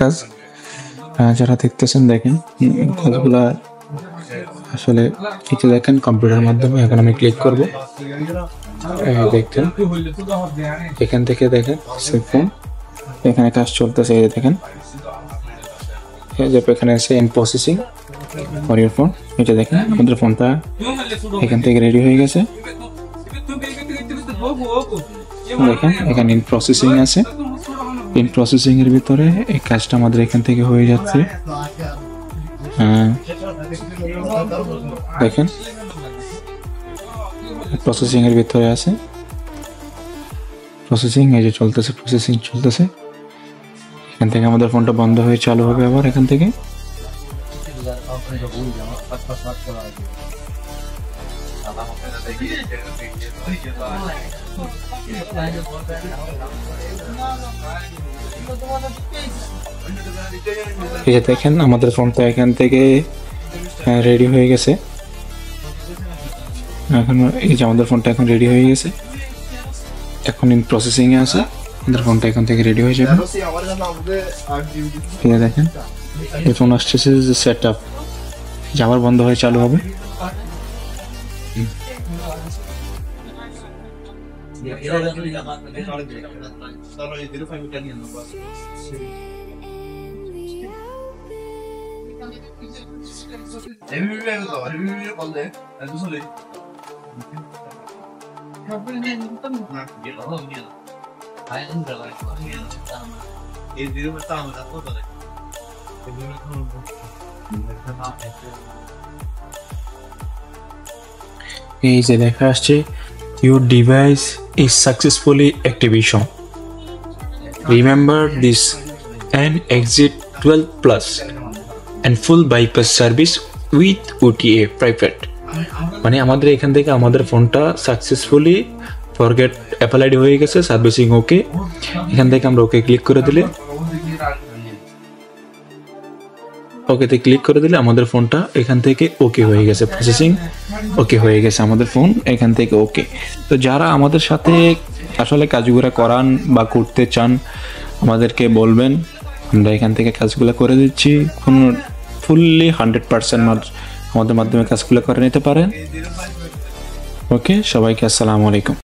কাজ যারা দেখতেছেন দেখেন কাজগুলা আসলে কিছু দেখেন কম্পিউটার মাধ্যমে। এখন আমি ক্লিক করব, দেখতেন এখান থেকে দেখেন ফোন এখানে কাজ চলতেছে। এই দেখেন এখানে আছে in processing for your phone. এটা দেখেন আমাদের ফোনটা এখান থেকে রেডি হয়ে গেছে। দেখেন এখানে ইন প্রসেসিং আছে, ইন প্রসেসিং এর ভিতরে এই কাজটা আমাদের এখান থেকে হয়ে যাচ্ছে। দেখেন প্রসেসিং এর ভিতরে আছে, প্রসেসিং এই যে চলতেছে, প্রসেসিং চলতেছে। এখান থেকে আমাদের ফোনটা বন্ধ হয়ে চালু হবে আবার এখান থেকে। এই যে দেখেন আমাদের ফোনটা এখান থেকে রেডি হয়ে গেছে। এখন এই যে আমাদের ফোনটা এখন রেডি হয়ে গেছে, এখন ইন প্রসেসিং এ আছে। আমাদের ফোনটা এখান থেকে রেডি হয়ে যাবে। দেখেন এই ফোন আসছে যে সেট আপ, যে আবার বন্ধ হয়ে চালু হবে। এই যে দেখা আসছে your device is successfully activation. Remember this and exit 12 plus and full bypass service with OTA private. মানে আমাদের এখান থেকে আমাদের ফোনটা সাকসেসফুলি ফরগেট অ্যাপল আইডি হয়ে গেছে, সার্ভিসিং ওকে। এখান থেকে আমরা ওকে ক্লিক করে দিলে, ওকেতে ক্লিক করে দিলে আমাদের ফোনটা এখান থেকে ওকে হয়ে গেছে, প্রসেসিং ওকে হয়ে গেছে, আমাদের ফোন এখান থেকে ওকে। তো যারা আমাদের সাথে আসলে কাজগুলো করান বা করতে চান আমাদেরকে বলবেন, আমরা এখান থেকে কাজগুলো করে দিচ্ছি। কোনো ফুললি 100% আমাদের মাধ্যমে কাজগুলো করে নিতে পারেন। ওকে, সবাইকে আসসালামু আলাইকুম।